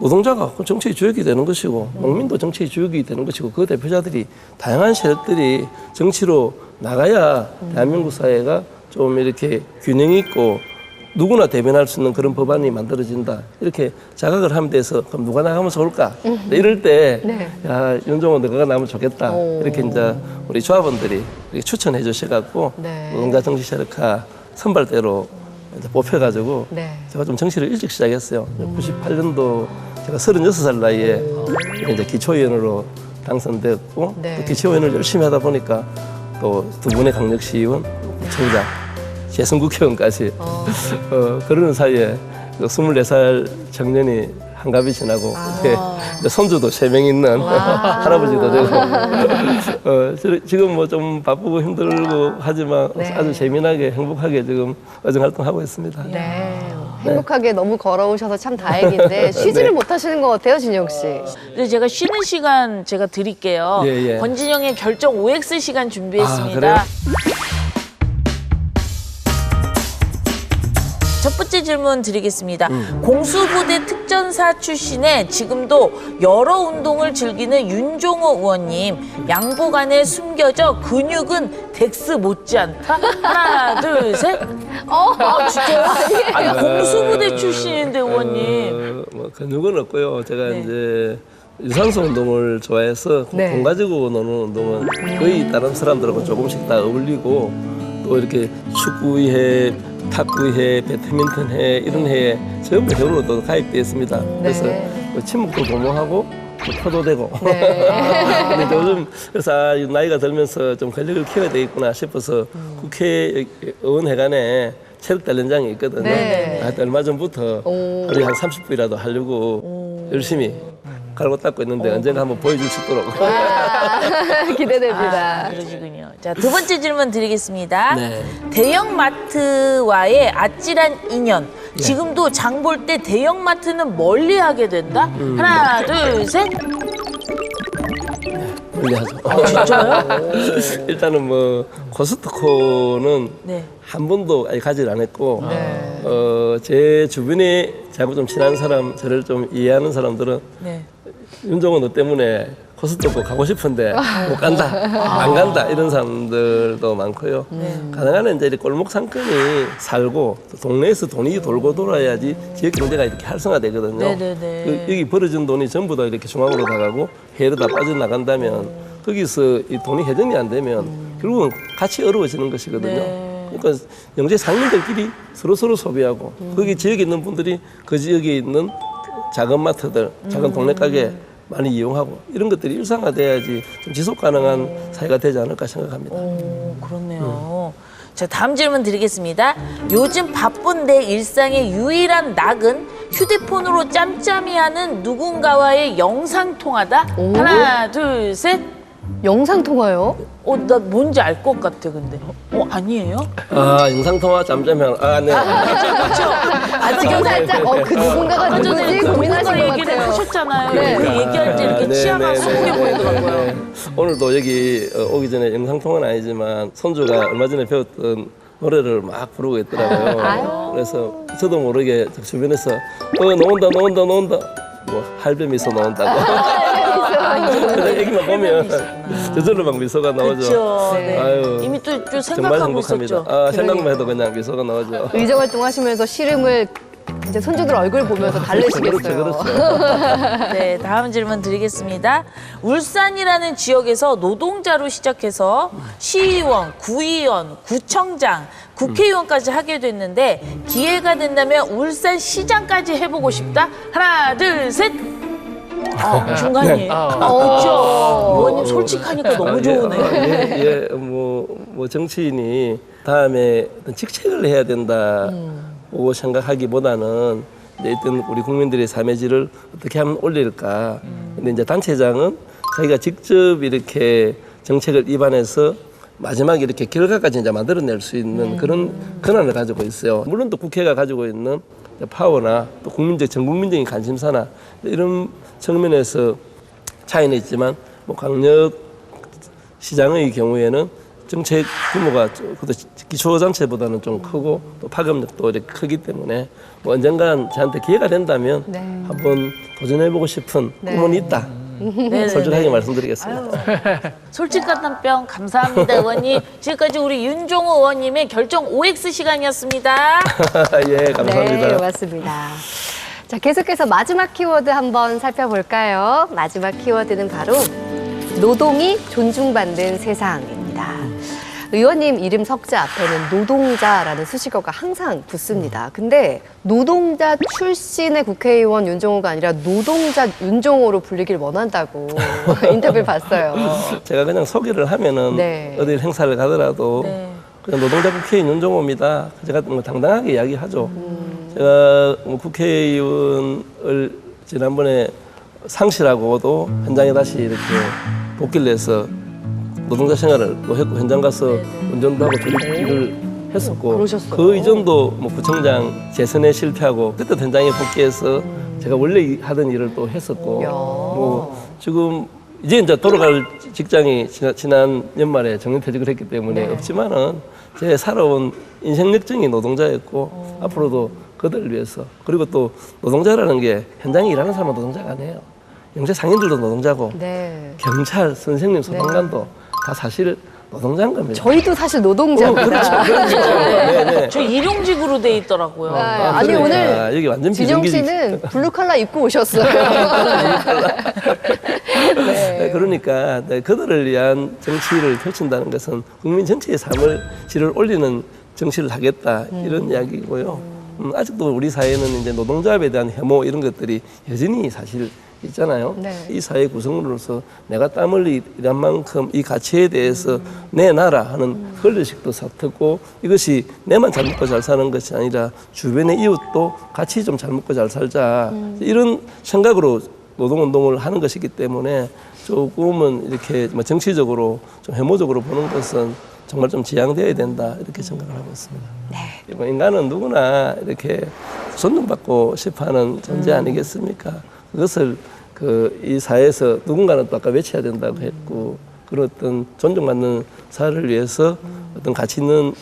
노동자가 정치의 주역이 되는 것이고 농민도 정치의 주역이 되는 것이고 그 대표자들이 다양한 세력들이 정치로 나가야 대한민국 사회가 좀 이렇게 균형 있고 누구나 대변할 수 있는 그런 법안이 만들어진다. 이렇게 자각을 하면 돼서 그럼 누가 나가면 좋을까? 이럴 때 네. 야, 윤종호 너가 나가면 좋겠다. 이렇게 이제 우리 조합원들이 이렇게 추천해 주셔갖고 네. 노동자 정치 세력화 선발대로 이제 뽑혀가지고 네. 제가 좀 정치를 일찍 시작했어요. 98년도 제가 36살 나이에 이제 기초의원으로 당선됐고 네. 또 기초의원을 열심히 하다 보니까 또 두 분의 강력시의원, 청장, 재선국회의원까지 그러는 사이에 24살 청년이 한갑이 지나고 이제 손주도 3명 있는 할아버지도 되고 지금 뭐 좀 바쁘고 힘들고 하지만 네. 아주 재미나게 행복하게 지금 의정 활동하고 있습니다. 네. 행복하게 너무 걸어오셔서 참 다행인데 쉬지를 못하시는 것 같아요, 진영 씨. 근데 제가 쉬는 시간 제가 드릴게요. 예, 예. 권진영의 결정 OX 시간 준비했습니다. 그래요? 첫 번째 질문 드리겠습니다. 공수부대 특전사 출신의 지금도 여러 운동을 즐기는 윤종호 의원님. 양복 안에 숨겨져 근육은 덱스 못지않다. 하나, 둘, 셋. 아, 진짜요? 아니, 공수부대 출신인데 의원님. 뭐 근육은 없고요. 제가 네. 이제 유산소 운동을 좋아해서 네. 공 가지고 노는 운동은 거의 다른 사람들하고 조금씩 다 어울리고 또 이렇게 축구회, 탁구회, 배드민턴회 이런 회에 전부 회원으로 가입되어 있습니다. 그래서 뭐 친목도 도모하고 또 표도 되고. 근데 요즘 그래서 나이가 들면서 좀 근력을 키워야 되겠구나 싶어서 국회의원회관에 체력단련장이 있거든요. 네. 하여튼 얼마 전부터 하루에 한 30분이라도 하려고 열심히 갈고 닦고 있는데 언젠가 한번 보여줄 수 있도록. 기대됩니다. 그러시군요. 자, 두 번째 질문 드리겠습니다. 네. 대형마트와의 아찔한 인연. 지금도 장 볼 때 대형마트는 멀리하게 된다? 하나, 둘, 셋. 멀리하죠. 아, 진짜요? 일단은 뭐 코스트코는 네. 한 번도 아직 가지를 안 했고 제 주변에 저하고 좀 친한 사람, 저를 좀 이해하는 사람들은 네. 윤종호 너 때문에 코스트코 가고 싶은데 못 간다, 안 간다 이런 사람들도 많고요. 가능한 이제 골목 상권이 살고 또 동네에서 돈이 돌고 돌아야지 지역 경제가 이렇게 활성화되거든요. 네네네. 여기 벌어진 돈이 전부 다 이렇게 중앙으로 나가고 해외로 다 빠져나간다면 거기서 이 돈이 회전이 안 되면 결국은 같이 어려워지는 것이거든요. 그러니까 영재 상인들끼리 서로 소비하고 거기 지역에 있는 분들이 그 지역에 있는 작은 마트들, 작은 동네 가게 많이 이용하고 이런 것들이 일상화돼야지 좀 지속 가능한 사회가 되지 않을까 생각합니다. 오, 그렇네요. 자, 다음 질문 드리겠습니다. 요즘 바쁜 내 일상의 유일한 낙은 휴대폰으로 짬짬이 하는 누군가와의 영상통화다. 하나, 둘, 셋. 영상통화요? 나 뭔지 알 것 같아, 근데. 아니에요? 아, 영상통화 잠잠한, 네. 아, 지금 살짝 그 누군가가 누구지 누군가 고민하신 것 얘기를 같아요. 하셨잖아요. 네. 그 얘기할 때 이렇게 치아가 수북해 보이더라고요. 네. 오늘도 여기 오기 전에 영상통화는 아니지만 손주가 얼마 전에 배웠던 노래를 막 부르고 있더라고요. 그래서 저도 모르게 주변에서 나온다 뭐 할배 미소 나온다고. 애기만 보면 저절로 막 미소가 나오죠. 그렇죠. 네. 아유, 이미 또 정말 생각하고 행복합니다. 있었죠. 생각만 해도 그냥 미소가 나오죠. 의정 활동 하시면서 씨름을 이제 손주들 얼굴 보면서 달래시겠어요. 그렇죠. 네, 다음 질문 드리겠습니다. 울산이라는 지역에서 노동자로 시작해서 시의원, 구의원, 구청장, 국회의원까지 하게 됐는데 기회가 된다면 울산시장까지 해보고 싶다. 하나, 둘, 셋. 중간이에요. 그렇죠. 의원님 솔직하니까 너무 좋으네요. 뭐 정치인이 다음에 어떤 직책을 해야 된다고 생각하기보다는 이제 일단 우리 국민들의 삶의 질을 어떻게 하면 올릴까. 근데 이제 단체장은 자기가 직접 이렇게 정책을 입안해서 마지막에 이렇게 결과까지 이제 만들어낼 수 있는 그런 권한을 가지고 있어요. 물론 또 국회가 가지고 있는 파워나 또 전 국민적인 관심사나 이런 측면에서 차이는 있지만 뭐 강력 시장의 경우에는 정책 규모가 기초단체보다는 좀 크고 또 파급력도 이렇게 크기 때문에 뭐 언젠간 저한테 기회가 된다면 네. 한번 도전해보고 싶은 꿈은 있다. 솔직하게 말씀드리겠습니다. 솔직한 답변 감사합니다, 의원님. 지금까지 우리 윤종호 의원님의 결정 OX 시간이었습니다. 예, 감사합니다. 네, 고맙습니다. 자, 계속해서 마지막 키워드 한번 살펴볼까요? 마지막 키워드는 바로 노동이 존중받는 세상입니다. 의원님 이름 석자 앞에는 노동자라는 수식어가 항상 붙습니다. 근데 노동자 출신의 국회의원 윤종호가 아니라 노동자 윤종호로 불리길 원한다고 인터뷰를 봤어요. 제가 그냥 소개를 하면은 네. 어디 행사를 가더라도 그냥 노동자 국회의원 윤종호입니다. 제가 뭐 당당하게 이야기하죠. 제가 뭐 국회의원을 지난번에 상실하고도 현장에 다시 이렇게 복귀를 해서 노동자 생활을 또 했고 현장 가서 운전도 하고 조립을 했었고 그러셨어요. 그 이전도 뭐 구청장 재선에 실패하고 그때 현장에 복귀해서 제가 원래 하던 일을 또 했었고 야. 뭐 지금 이제 돌아갈 직장이 지난 연말에 정년퇴직을 했기 때문에 없지만은 제 살아온 인생 역정이 노동자였고 앞으로도 그들을 위해서 그리고 또 노동자라는 게 현장에 일하는 사람은 노동자가 아니에요. 영세 상인들도 노동자고 네. 경찰, 선생님, 소방관도 다 사실 노동자인 겁니다. 저희도 사실 노동자입니다. 그렇죠. 네, 네. 저 일용직으로 돼 있더라고요. 네, 아니 그러니까 오늘 여기 완전 진영 비정규직. 씨는 블루 칼라 입고 오셨어요. 네, 그러니까 그들을 위한 정치를 펼친다는 것은 국민 전체의 삶을 질을 올리는 정치를 하겠다 이런 이야기고요. 아직도 우리 사회는 이제 노동조합에 대한 혐오 이런 것들이 여전히 사실 있잖아요. 네. 이 사회 구성으로서 내가 땀 흘리 일한 만큼 이 가치에 대해서 내 나라 하는 권리식도 서투고 이것이 내만 잘 먹고 잘 사는 것이 아니라 주변의 이웃도 같이 좀 잘 먹고 잘 살자 이런 생각으로 노동운동을 하는 것이기 때문에 조금은 이렇게 정치적으로 좀 혐오적으로 보는 것은 정말 좀 지양되어야 된다 이렇게 생각을 하고 있습니다. 네. 인간은 누구나 이렇게 존중받고 싶어하는 존재 아니겠습니까? 그것을 이 사회에서 누군가는 또 아까 외쳐야 된다고 했고 그런 어떤 존중받는 사회를 위해서 어떤 가치 있는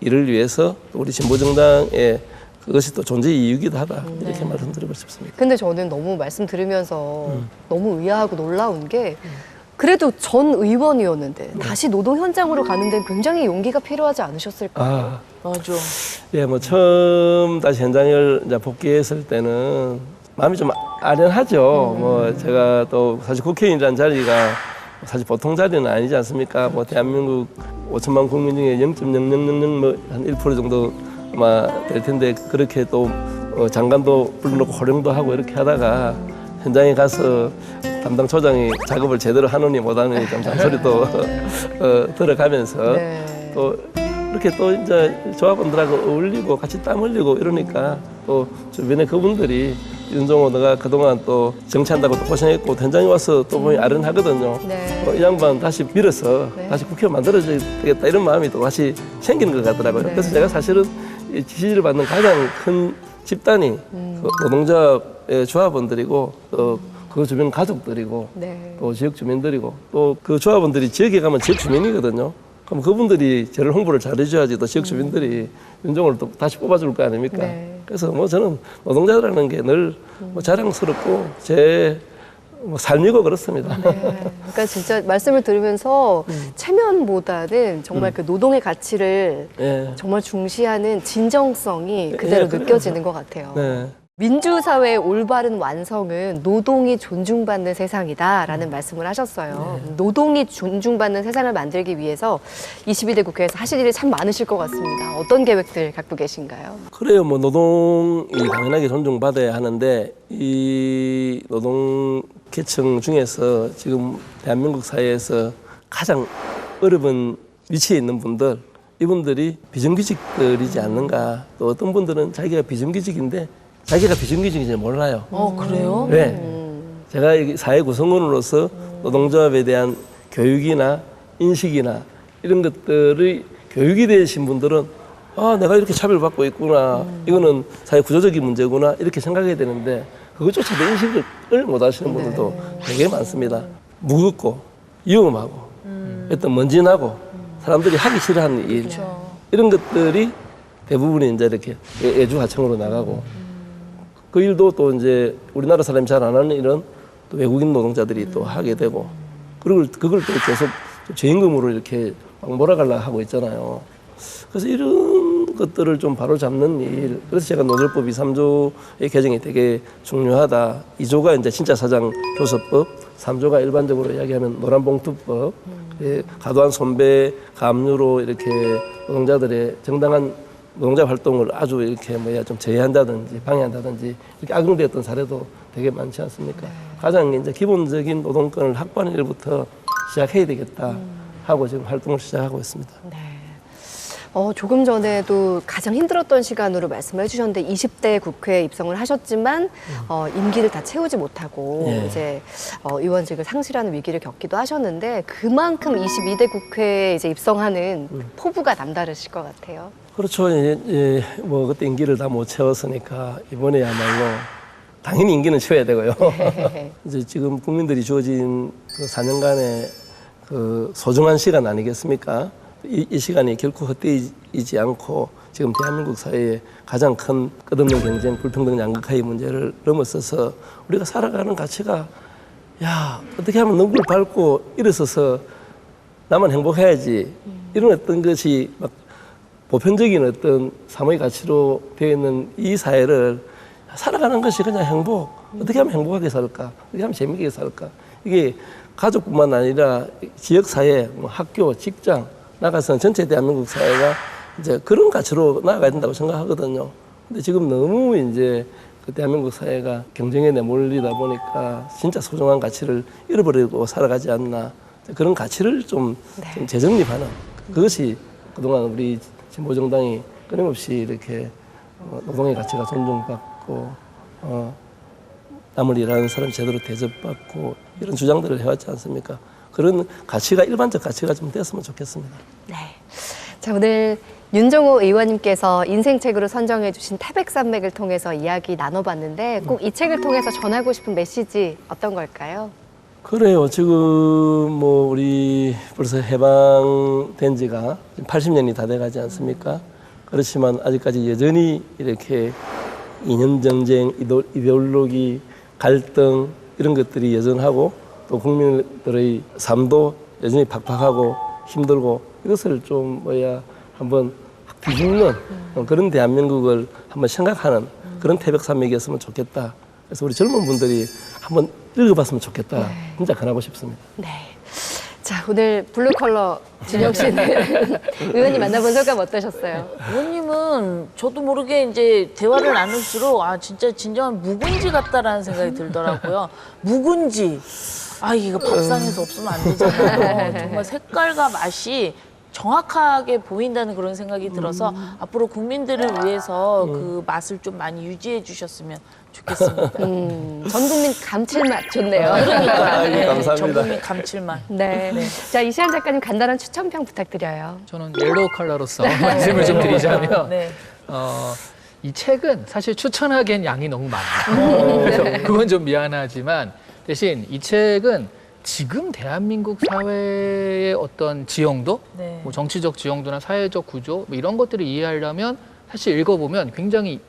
일을 위해서 우리 진보정당의 그것이 또 존재 이유이기도 하다 이렇게 말씀드리고 싶습니다. 근데 저는 너무 말씀 들으면서 너무 의아하고 놀라운 게 그래도 전 의원이었는데 다시 노동 현장으로 가는 데는 굉장히 용기가 필요하지 않으셨을까요? 맞아. 예, 뭐 처음 다시 현장을 이제 복귀했을 때는 마음이 좀 아련하죠. 뭐 제가 또 사실 국회의원이라는 자리가 사실 보통 자리는 아니지 않습니까? 뭐 대한민국 5천만 국민 중에 0.0000 뭐 한 1% 정도 아마 될 텐데 그렇게 또 장관도 불러놓고 호령도 하고 이렇게 하다가 현장에 가서 담당 처장이 작업을 제대로 하느니 못하느니 좀 잔소리도 들어가면서 네. 또 이렇게 또 이제 조합원들하고 어울리고 같이 땀 흘리고 이러니까 또 주변에 그분들이 윤종호 너가 그동안 또 정치한다고 또 고생했고 현장에 와서 또 보니 아련하거든요. 네. 이 양반 다시 밀어서 다시 국회의원 만들어줘야 되겠다 이런 마음이 또 다시 생기는 것 같더라고요. 네. 그래서 제가 사실은 이 지지를 받는 가장 큰 집단이 그 노동자의 조합원들이고 또 그 주변 가족들이고 네. 또 지역 주민들이고 또 그 조합원들이 지역에 가면 지역 주민이거든요. 그럼 그분들이 저를 홍보를 잘해줘야지 또 지역 주민들이 윤종호를 또 다시 뽑아줄 거 아닙니까? 네. 그래서 뭐 저는 노동자라는 게 늘 뭐 자랑스럽고 제 뭐 삶이고 그렇습니다. 그러니까 진짜 말씀을 들으면서 체면보다는 정말 그 노동의 가치를 예. 정말 중시하는 진정성이 그대로 느껴지는 것 같아요. 네. 민주사회의 올바른 완성은 노동이 존중받는 세상이다라는 말씀을 하셨어요. 노동이 존중받는 세상을 만들기 위해서 22대 국회에서 하실 일이 참 많으실 것 같습니다. 어떤 계획들 갖고 계신가요? 그래요. 뭐 노동이 당연하게 존중받아야 하는데 이 노동 계층 중에서 지금 대한민국 사회에서 가장 어려운 위치에 있는 분들, 이분들이 비정규직들이지 않는가. 또 어떤 분들은 자기가 비정규직인데 자기가 비정규직인지 몰라요. 그래요? 왜? 제가 이 사회 구성원으로서 노동조합에 대한 교육이나 인식이나 이런 것들의 교육이 되신 분들은 아, 내가 이렇게 차별받고 있구나. 이거는 사회 구조적인 문제구나. 이렇게 생각해야 되는데 그것조차도 인식을 못 하시는 분들도 되게 많습니다. 무겁고 위험하고 어떤 먼지나고 사람들이 하기 싫어하는 일. 이런 것들이 대부분이 이제 이렇게 애주하청으로 나가고 그 일도 또 이제 우리나라 사람이 잘 안 하는 일은 또 외국인 노동자들이 또 하게 되고 그걸 또 계속 죄임금으로 이렇게 막 몰아가려고 하고 있잖아요. 그래서 이런 것들을 좀 바로 잡는 일. 그래서 제가 노조법 2~3조의 개정이 되게 중요하다. 2조가 이제 진짜 사장 교섭법, 3조가 일반적으로 이야기하면 노란봉투법, 과도한 손배, 가압류로 이렇게 노동자들의 정당한 노동자 활동을 아주 이렇게 좀 제한다든지 방해한다든지 이렇게 악용되었던 사례도 되게 많지 않습니까? 가장 이제 기본적인 노동권을 확보하는 일부터 시작해야 되겠다 하고 지금 활동을 시작하고 있습니다. 네. 조금 전에도 가장 힘들었던 시간으로 말씀을 해주셨는데 20대 국회에 입성을 하셨지만 임기를 다 채우지 못하고 이제 의원직을 상실하는 위기를 겪기도 하셨는데 그만큼 22대 국회에 이제 입성하는 포부가 남다르실 것 같아요. 그렇죠. 뭐 그때 임기를 다 못 채웠으니까 이번에야말로 당연히 임기는 채워야 되고요. 이제 지금 국민들이 주어진 그 4년간의 그 소중한 시간 아니겠습니까? 이 시간이 결코 헛되이지 않고 지금 대한민국 사회의 가장 큰 끝없는 경쟁, 불평등 양극화의 문제를 넘어서서 우리가 살아가는 가치가 야 어떻게 하면 능구를 밟고 일어서서 나만 행복해야지 이런 어떤 것이 막 보편적인 어떤 사회의 가치로 되어 있는 이 사회를 살아가는 것이 그냥 행복. 어떻게 하면 행복하게 살까? 어떻게 하면 재미있게 살까? 이게 가족뿐만 아니라 지역사회, 학교, 직장 나가서는 전체 대한민국 사회가 이제 그런 가치로 나아가야 된다고 생각하거든요. 근데 지금 너무 이제 그 대한민국 사회가 경쟁에 내몰리다 보니까 진짜 소중한 가치를 잃어버리고 살아가지 않나. 그런 가치를 좀 재정립하는 그것이 그동안 우리 진보정당이 끊임없이 이렇게 노동의 가치가 존중받고 남을 일하는 사람 제대로 대접받고 이런 주장들을 해왔지 않습니까? 그런 가치가 일반적 가치가 좀 됐으면 좋겠습니다. 네. 자, 오늘 윤종호 의원님께서 인생책으로 선정해 주신 태백산맥을 통해서 이야기 나눠봤는데 꼭 이 책을 통해서 전하고 싶은 메시지 어떤 걸까요? 그래요. 지금 뭐 우리 벌써 해방된 지가 80년이 다 돼가지 않습니까? 그렇지만 아직까지 여전히 이렇게 이념 정쟁, 이데올로기, 갈등 이런 것들이 여전하고 또 국민들의 삶도 여전히 팍팍하고 힘들고 이것을 좀 한번 뒤집는 그런 대한민국을 한번 생각하는 그런 태백산맥이었으면 좋겠다. 그래서 우리 젊은 분들이 한번 읽어봤으면 좋겠다. 진짜 권하고 싶습니다. 네. 자, 오늘 블루컬러 준영 씨는 의원님 만나본 소감 어떠셨어요? 의원님은 저도 모르게 이제 대화를 나눌수록 진짜 진정한 묵은지 같다라는 생각이 들더라고요. 묵은지. 이거 밥상에서 없으면 안 되잖아요. 정말 색깔과 맛이 정확하게 보인다는 그런 생각이 들어서 앞으로 국민들을 위해서 그 맛을 좀 많이 유지해 주셨으면 좋겠습니다. 전 국민 감칠맛 좋네요. 그러니까요. 감사합니다. 전 국민 감칠맛. 네. 자, 이시안 작가님 간단한 추천평 부탁드려요. 저는 옐로우 컬러로서 말씀을 좀 드리자면 네. 이 책은 사실 추천하기엔 양이 너무 많아요. 그래서 그건 좀 미안하지만 대신 이 책은 지금 대한민국 사회의 어떤 지형도, 네. 뭐 정치적 지형도나 사회적 구조 뭐 이런 것들을 이해하려면 사실 읽어보면 굉장히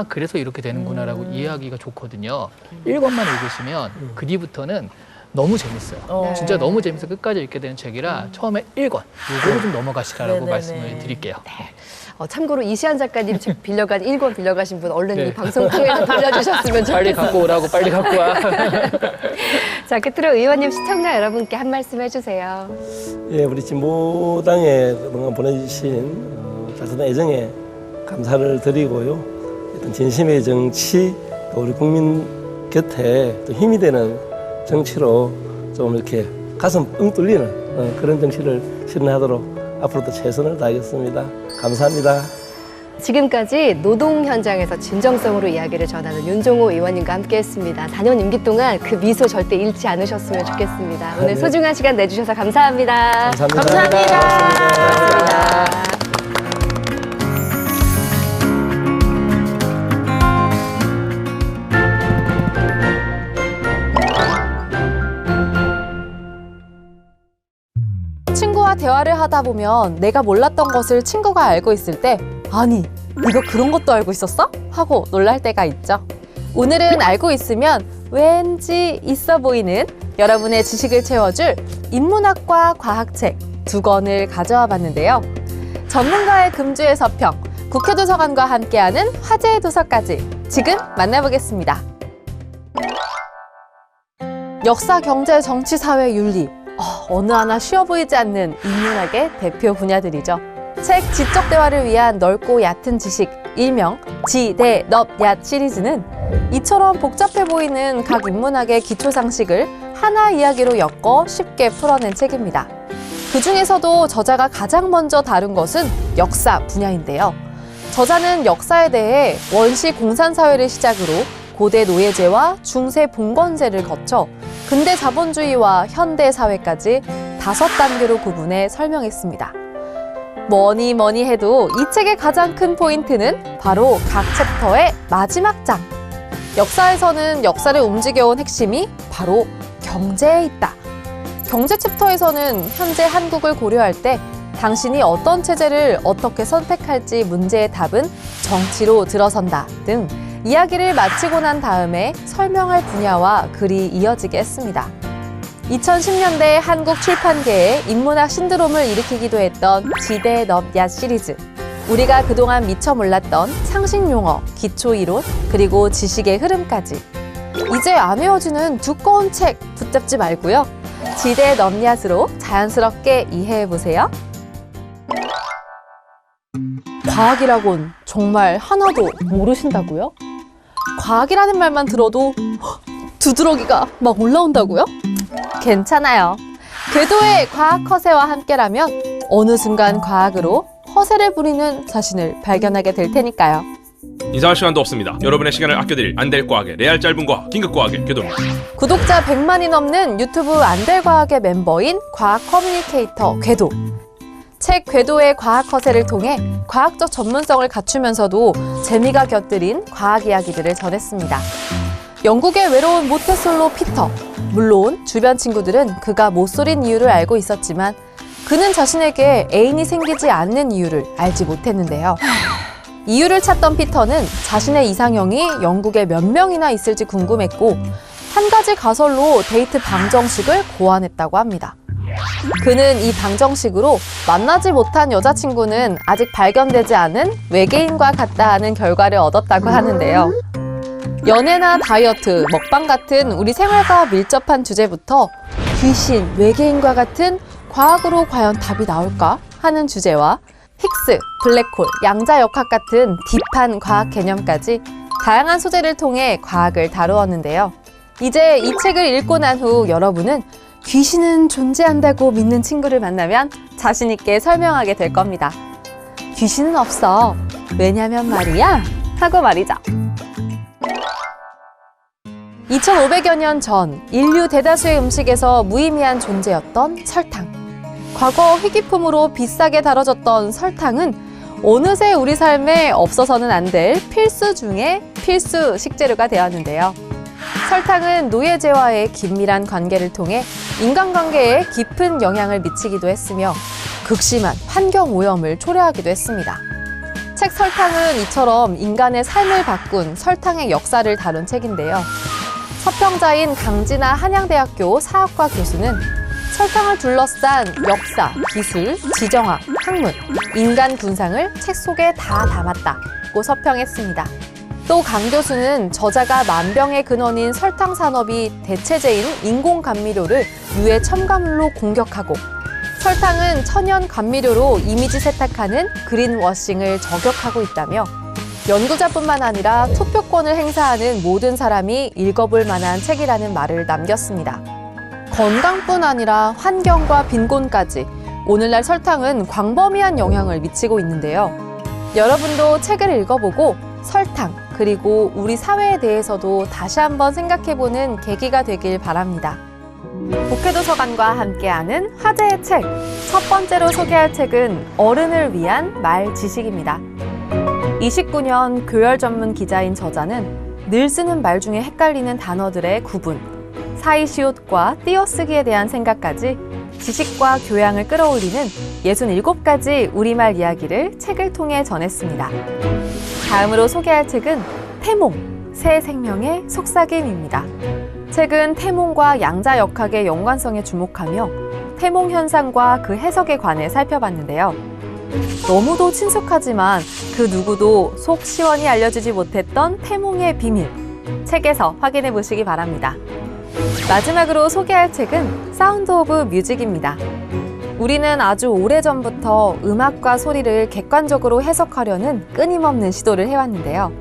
그래서 이렇게 되는구나라고 이해하기가 좋거든요. 1권만 읽으시면 그 뒤부터는 너무 재밌어요. 진짜 너무 재밌어 끝까지 읽게 되는 책이라 처음에 1권 요거를 좀 넘어가시라고 네네네. 말씀을 드릴게요. 참고로 이시안 작가님 책 빌려간 1권 빌려가신 분 얼른 네. 이 방송 통해서 빌려주셨으면 빨리 좋겠어요. 갖고 오라고 빨리 갖고 와. 자, 끝으로 의원님 시청자 여러분께 한 말씀 해주세요. 예, 우리 진보당에 그동안 보내주신 따뜻한 애정에 감사를 드리고요. 어떤 진심의 정치, 또 우리 국민 곁에 또 힘이 되는 정치로 좀 이렇게 가슴 뻥 뚫리는 그런 정치를 실현하도록 앞으로도 최선을 다하겠습니다. 감사합니다. 지금까지 노동 현장에서 진정성으로 이야기를 전하는 윤종호 의원님과 함께했습니다. 4년 임기 동안 그 미소 절대 잃지 않으셨으면 좋겠습니다. 오늘 네. 소중한 시간 내주셔서 감사합니다. 감사합니다. 고맙습니다. 친구와 대화를 하다 보면 내가 몰랐던 것을 친구가 알고 있을 때 아니, 네가 그런 것도 알고 있었어? 하고 놀랄 때가 있죠. 오늘은 알고 있으면 왠지 있어 보이는 여러분의 지식을 채워줄 인문학과 과학책 2권을 가져와 봤는데요. 전문가의 금주의 서평, 국회도서관과 함께하는 화제의 도서까지 지금 만나보겠습니다. 역사, 경제, 정치, 사회, 윤리 어느 하나 쉬워 보이지 않는 인문학의 대표 분야들이죠. 책 지적 대화를 위한 넓고 얕은 지식, 일명 지대넙얏 시리즈는 이처럼 복잡해 보이는 각 인문학의 기초 상식을 하나 이야기로 엮어 쉽게 풀어낸 책입니다. 그 중에서도 저자가 가장 먼저 다룬 것은 역사 분야인데요. 저자는 역사에 대해 원시 공산사회를 시작으로 고대 노예제와 중세 봉건제를 거쳐 근대 자본주의와 현대 사회까지 5단계로 구분해 설명했습니다. 뭐니 해도 이 책의 가장 큰 포인트는 바로 각 챕터의 마지막 장. 역사에서는 역사를 움직여온 핵심이 바로 경제에 있다. 경제 챕터에서는 현재 한국을 고려할 때 당신이 어떤 체제를 어떻게 선택할지 문제의 답은 정치로 들어선다 등 이야기를 마치고 난 다음에 설명할 분야와 글이 이어지게 했습니다. 2010년대 한국 출판계에 인문학 신드롬을 일으키기도 했던 지대넙얏 시리즈. 우리가 그동안 미처 몰랐던 상식용어, 기초이론, 그리고 지식의 흐름까지. 이제 안 외워지는 두꺼운 책 붙잡지 말고요. 지대넙얏으로 자연스럽게 이해해보세요. 과학이라곤 정말 하나도 모르신다고요? 과학이라는 말만 들어도 두드러기가 막 올라온다고요? 괜찮아요. 궤도의 과학 허세와 함께라면 어느 순간 과학으로 허세를 부리는 자신을 발견하게 될 테니까요. 인사할 시간도 없습니다. 여러분의 시간을 아껴드릴 안될과학의 레알 짧은 과학, 긴급과학의 궤도입니다. 구독자 100만이 넘는 유튜브 안될과학의 멤버인 과학 커뮤니케이터 궤도. 책 궤도의 과학 허세를 통해 과학적 전문성을 갖추면서도 재미가 곁들인 과학 이야기들을 전했습니다. 영국의 외로운 모태솔로 피터. 물론 주변 친구들은 그가 모쏠인 이유를 알고 있었지만 그는 자신에게 애인이 생기지 않는 이유를 알지 못했는데요. 이유를 찾던 피터는 자신의 이상형이 영국에 몇 명이나 있을지 궁금했고 한 가지 가설로 데이트 방정식을 고안했다고 합니다. 그는 이 방정식으로 만나지 못한 여자친구는 아직 발견되지 않은 외계인과 같다 하는 결과를 얻었다고 하는데요. 연애나 다이어트, 먹방 같은 우리 생활과 밀접한 주제부터 귀신, 외계인과 같은 과학으로 과연 답이 나올까 하는 주제와 힉스, 블랙홀, 양자역학 같은 딥한 과학 개념까지 다양한 소재를 통해 과학을 다루었는데요. 이제 이 책을 읽고 난 후 여러분은 귀신은 존재한다고 믿는 친구를 만나면 자신 있게 설명하게 될 겁니다. 귀신은 없어. 왜냐면 말이야. 하고 말이죠. 2500여 년 전 인류 대다수의 음식에서 무의미한 존재였던 설탕. 과거 희귀품으로 비싸게 다뤄졌던 설탕은 어느새 우리 삶에 없어서는 안 될 필수 중에 필수 식재료가 되었는데요. 설탕은 노예제와의 긴밀한 관계를 통해 인간관계에 깊은 영향을 미치기도 했으며 극심한 환경오염을 초래하기도 했습니다. 책 설탕은 이처럼 인간의 삶을 바꾼 설탕의 역사를 다룬 책인데요. 서평자인 강진아 한양대학교 사학과 교수는 설탕을 둘러싼 역사, 기술, 지정학, 학문, 인간 군상을 책 속에 다 담았다고 서평했습니다. 또 강 교수는 저자가 만병의 근원인 설탕 산업이 대체제인 인공 감미료를 유해 첨가물로 공격하고 설탕은 천연 감미료로 이미지 세탁하는 그린워싱을 저격하고 있다며 연구자뿐만 아니라 투표권을 행사하는 모든 사람이 읽어볼 만한 책이라는 말을 남겼습니다. 건강뿐 아니라 환경과 빈곤까지 오늘날 설탕은 광범위한 영향을 미치고 있는데요. 여러분도 책을 읽어보고 설탕, 그리고 우리 사회에 대해서도 다시 한번 생각해보는 계기가 되길 바랍니다. 복회도서관과 함께하는 화제의 책. 첫 번째로 소개할 책은 어른을 위한 말 지식입니다. 29년 교열 전문 기자인 저자는 늘 쓰는 말 중에 헷갈리는 단어들의 구분, 사이시옷과 띄어쓰기에 대한 생각까지 지식과 교양을 끌어올리는 67가지 우리말 이야기를 책을 통해 전했습니다. 다음으로 소개할 책은 태몽, 새 생명의 속삭임입니다. 책은 태몽과 양자역학의 연관성에 주목하며 태몽 현상과 그 해석에 관해 살펴봤는데요. 너무도 친숙하지만 그 누구도 속 시원히 알려주지 못했던 태몽의 비밀, 책에서 확인해 보시기 바랍니다. 마지막으로 소개할 책은 사운드 오브 뮤직입니다. 우리는 아주 오래전부터 음악과 소리를 객관적으로 해석하려는 끊임없는 시도를 해왔는데요.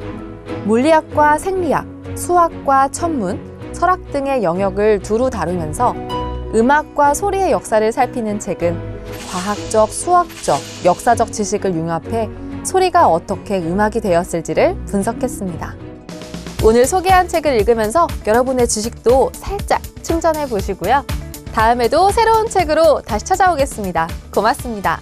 물리학과 생리학, 수학과 천문, 철학 등의 영역을 두루 다루면서 음악과 소리의 역사를 살피는 책은 과학적, 수학적, 역사적 지식을 융합해 소리가 어떻게 음악이 되었을지를 분석했습니다. 오늘 소개한 책을 읽으면서 여러분의 지식도 살짝 충전해 보시고요. 다음에도 새로운 책으로 다시 찾아오겠습니다. 고맙습니다.